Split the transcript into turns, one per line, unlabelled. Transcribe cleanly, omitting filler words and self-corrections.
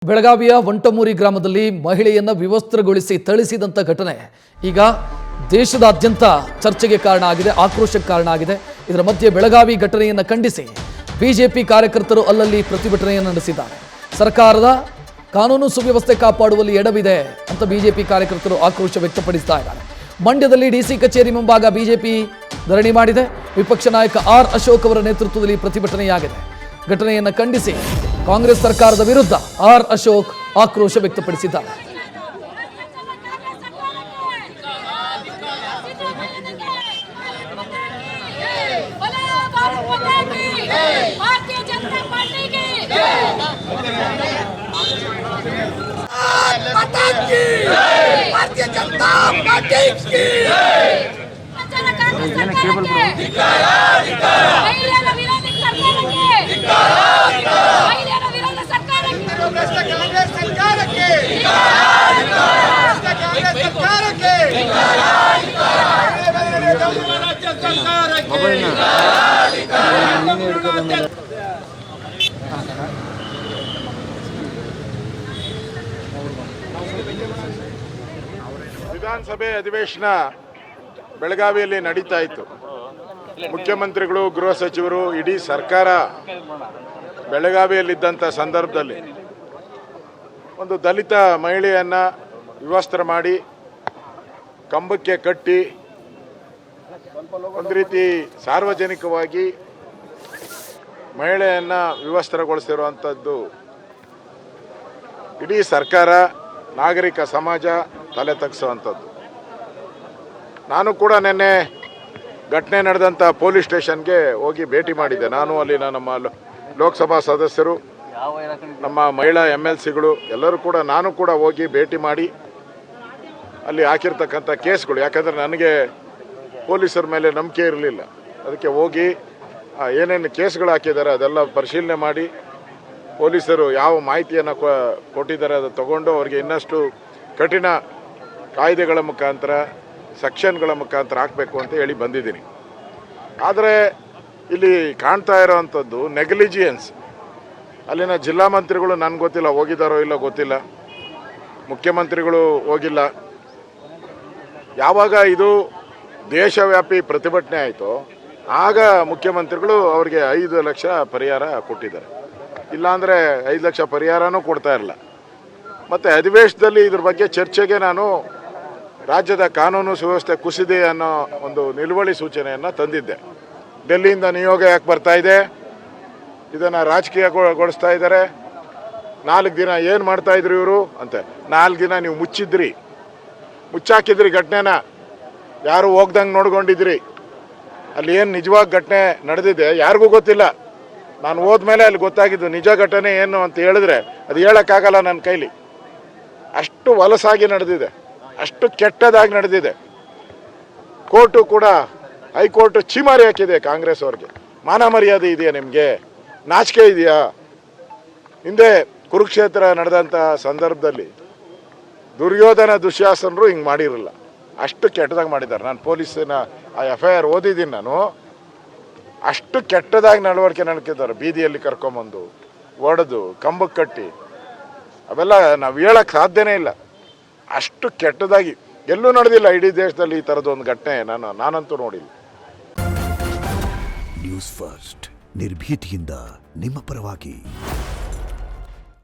ಬೆಳಗಾವಿಯ ವಂಟಮೂರಿ ಗ್ರಾಮದಲ್ಲಿ ಮಹಿಳೆಯನ್ನ ವಿವಸ್ತ್ರಗೊಳಿಸಿ ಥಳಿಸಿದಂತ ಘಟನೆ ಈಗ ದೇಶದಾದ್ಯಂತ ಚರ್ಚೆಗೆ ಕಾರಣ ಆಗಿದೆ, ಆಕ್ರೋಶಕ್ಕೆ ಕಾರಣ ಆಗಿದೆ. ಇದರ ಮಧ್ಯೆ ಬೆಳಗಾವಿ ಘಟನೆಯನ್ನು ಖಂಡಿಸಿ ಬಿಜೆಪಿ ಕಾರ್ಯಕರ್ತರು ಅಲ್ಲಲ್ಲಿ ಪ್ರತಿಭಟನೆಯನ್ನು ನಡೆಸಿದ್ದಾರೆ. ಸರ್ಕಾರದ ಕಾನೂನು ಸುವ್ಯವಸ್ಥೆ ಕಾಪಾಡುವಲ್ಲಿ ಎಡವಿದೆ ಅಂತ ಬಿಜೆಪಿ ಕಾರ್ಯಕರ್ತರು ಆಕ್ರೋಶ ವ್ಯಕ್ತಪಡಿಸ್ತಾ ಇದ್ದಾರೆ. ಮಂಡ್ಯದಲ್ಲಿ ಡಿಸಿ ಕಚೇರಿ ಮುಂಭಾಗ ಬಿಜೆಪಿ ಧರಣಿ ಮಾಡಿದೆ. ವಿಪಕ್ಷ ನಾಯಕ ಆರ್ ಅಶೋಕ್ ಅವರ ನೇತೃತ್ವದಲ್ಲಿ ಪ್ರತಿಭಟನೆಯಾಗಿದೆ. ಘಟನೆಯನ್ನು ಖಂಡಿಸಿ ಕಾಂಗ್ರೆಸ್ ಸರ್ಕಾರದ ವಿರುದ್ಧ ಆರ್ ಅಶೋಕ್ ಆಕ್ರೋಶ ವ್ಯಕ್ತಪಡಿಸಿದ್ದಾರೆ.
ವಿಧಾನಸಭೆ ಅಧಿವೇಶನ ಬೆಳಗಾವಿಯಲ್ಲಿ ನಡೀತಾ ಇತ್ತು. ಮುಖ್ಯಮಂತ್ರಿಗಳು, ಗೃಹ ಸಚಿವರು, ಇಡೀ ಸರ್ಕಾರ ಬೆಳಗಾವಿಯಲ್ಲಿದ್ದಂಥ ಸಂದರ್ಭದಲ್ಲಿ ಒಂದು ದಲಿತ ಮಹಿಳೆಯನ್ನ ವಿವಸ್ತ್ರ ಮಾಡಿ ಕಂಬಕ್ಕೆ ಕಟ್ಟಿ ಒಂದು ರೀತಿ ಸಾರ್ವಜನಿಕವಾಗಿ ಮಹಿಳೆಯನ್ನ ವಿವಸ್ತ್ರಗೊಳಿಸಿರುವಂಥದ್ದು ಇಡೀ ಸರ್ಕಾರ, ನಾಗರಿಕ ಸಮಾಜ ತಲೆ ತಗ್ಸುವಂಥದ್ದು. ನಾನು ಕೂಡ ನಿನ್ನೆ ಘಟನೆ ನಡೆದಂಥ ಪೊಲೀಸ್ ಸ್ಟೇಷನ್ಗೆ ಹೋಗಿ ಭೇಟಿ ಮಾಡಿದ್ದೆ. ನಾನು ಅಲ್ಲಿನ ನಮ್ಮ ಲೋಕಸಭಾ ಸದಸ್ಯರು, ನಮ್ಮ ಮಹಿಳಾ MLCಗಳು ಎಲ್ಲರೂ ಕೂಡ, ನಾನು ಕೂಡ ಹೋಗಿ ಭೇಟಿ ಮಾಡಿ ಅಲ್ಲಿ ಹಾಕಿರ್ತಕ್ಕಂಥ ಕೇಸ್ಗಳು, ಯಾಕಂದರೆ ನನಗೆ ಪೊಲೀಸರ ಮೇಲೆ ನಂಬಿಕೆ ಇರಲಿಲ್ಲ, ಅದಕ್ಕೆ ಹೋಗಿ ಏನೇನು ಕೇಸ್ಗಳು ಹಾಕಿದ್ದಾರೆ ಅದೆಲ್ಲ ಪರಿಶೀಲನೆ ಮಾಡಿ ಪೊಲೀಸರು ಯಾವ ಮಾಹಿತಿಯನ್ನು ಕೊಟ್ಟಿದ್ದಾರೆ ಅದು ತಗೊಂಡು ಅವ್ರಿಗೆ ಇನ್ನಷ್ಟು ಕಠಿಣ ಕಾಯ್ದೆಗಳ ಮುಖಾಂತರ, ಸೆಕ್ಷನ್ಗಳ ಮುಖಾಂತರ ಹಾಕಬೇಕು ಅಂತ ಹೇಳಿ ಬಂದಿದ್ದೀನಿ. ಆದರೆ ಇಲ್ಲಿ ಕಾಣ್ತಾ ಇರೋವಂಥದ್ದು ನೆಗ್ಲಿಜಿಯನ್ಸ್. ಅಲ್ಲಿನ ಜಿಲ್ಲಾ ಮಂತ್ರಿಗಳು ನನಗೆ ಗೊತ್ತಿಲ್ಲ ಹೋಗಿದ್ದಾರೋ ಇಲ್ಲೋ ಗೊತ್ತಿಲ್ಲ, ಮುಖ್ಯಮಂತ್ರಿಗಳು ಹೋಗಿಲ್ಲ. ಯಾವಾಗ ಇದು ದೇಶವ್ಯಾಪಿ ಪ್ರತಿಭಟನೆ ಆಯಿತೋ ಆಗ ಮುಖ್ಯಮಂತ್ರಿಗಳು ಅವರಿಗೆ 5 ಲಕ್ಷ ಪರಿಹಾರ ಕೊಟ್ಟಿದ್ದಾರೆ. ಇಲ್ಲಾಂದರೆ 5 ಲಕ್ಷ ಪರಿಹಾರನೂ ಕೊಡ್ತಾ ಇರಲ್ಲ. ಮತ್ತು ಅಧಿವೇಶನದಲ್ಲಿ ಇದ್ರ ಬಗ್ಗೆ ಚರ್ಚೆಗೆ ನಾನು ರಾಜ್ಯದ ಕಾನೂನು ಸುವ್ಯವಸ್ಥೆ ಕುಸಿದೆ ಅನ್ನೋ ಒಂದು ನಿಲುವಳಿ ಸೂಚನೆಯನ್ನು ತಂದಿದ್ದೆ. ಡೆಲ್ಲಿಯಿಂದ ನಿಯೋಗ ಯಾಕೆ ಬರ್ತಾ ಇದೆ, ಇದನ್ನು ರಾಜಕೀಯಗೊಳಿಸ್ತಾ ಇದ್ದಾರೆ, 4 ದಿನ ಏನು ಮಾಡ್ತಾಯಿದ್ರು ಇವರು ಅಂತ. 4 ದಿನ ನೀವು ಮುಚ್ಚಾಕಿದ್ರಿ ಘಟನೆನ, ಯಾರು ಹೋಗ್ದಂಗೆ ನೋಡ್ಕೊಂಡಿದ್ರಿ. ಅಲ್ಲಿ ಏನು ನಿಜವಾಗಿ ಘಟನೆ ನಡೆದಿದೆ ಯಾರಿಗೂ ಗೊತ್ತಿಲ್ಲ. ನಾನು ಹೋದ್ಮೇಲೆ ಅಲ್ಲಿ ಗೊತ್ತಾಗಿದ್ದು ನಿಜ ಘಟನೆ ಏನು ಅಂತ ಹೇಳಿದ್ರೆ ಅದು ಹೇಳೋಕ್ಕಾಗಲ್ಲ ನನ್ನ ಕೈಲಿ. ಅಷ್ಟು ವಲಸಾಗಿ ನಡೆದಿದೆ, ಅಷ್ಟು ಕೆಟ್ಟದಾಗಿ ನಡೆದಿದೆ. ಕೋರ್ಟು ಕೂಡ, ಹೈಕೋರ್ಟ್ ಚೀಮಾರಿ ಹಾಕಿದೆ ಕಾಂಗ್ರೆಸ್ ಅವ್ರಿಗೆ. ಮಾನ ಮರ್ಯಾದೆ ಇದೆಯಾ ನಿಮಗೆ? ನಾಚಿಕೆ ಇದೆಯಾ? ಹಿಂದೆ ಕುರುಕ್ಷೇತ್ರ ನಡೆದಂಥ ಸಂದರ್ಭದಲ್ಲಿ ದುರ್ಯೋಧನ ದುಶ್ಯಾಸನರು ಹಿಂಗೆ ಮಾಡಿರಲಿಲ್ಲ, ಅಷ್ಟು ಕೆಟ್ಟದಾಗಿ ಮಾಡಿದ್ದಾರೆ. ನಾನು ಪೊಲೀಸಿನ ಆ FIR ಓದಿದ್ದೀನಿ ನಾನು. ಅಷ್ಟು ಕೆಟ್ಟದಾಗಿ ನಡವಳಿಕೆ ನಡ್ಕಿದ್ದಾರೆ. ಬೀದಿಯಲ್ಲಿ ಕರ್ಕೊಂಬಂದು ಒಡೆದು ಕಂಬಕ್ಕೆ ಕಟ್ಟಿ, ಅವೆಲ್ಲ ನಾವು ಹೇಳಕ್ಕೆ ಸಾಧ್ಯನೇ ಇಲ್ಲ. ಅಷ್ಟು ಕೆಟ್ಟದಾಗಿ ಎಲ್ಲೂ ನಡೆದಿಲ್ಲ ಇಡೀ ದೇಶದಲ್ಲಿ ಈ ಥರದೊಂದು ಘಟನೆ ನಾನಂತೂ ನೋಡಿಲ್ಲ.
ನ್ಯೂಸ್ ಫಸ್ಟ್, ನಿರ್ಭೀತಿಯಿಂದ ನಿಮ್ಮ ಪರವಾಗಿ.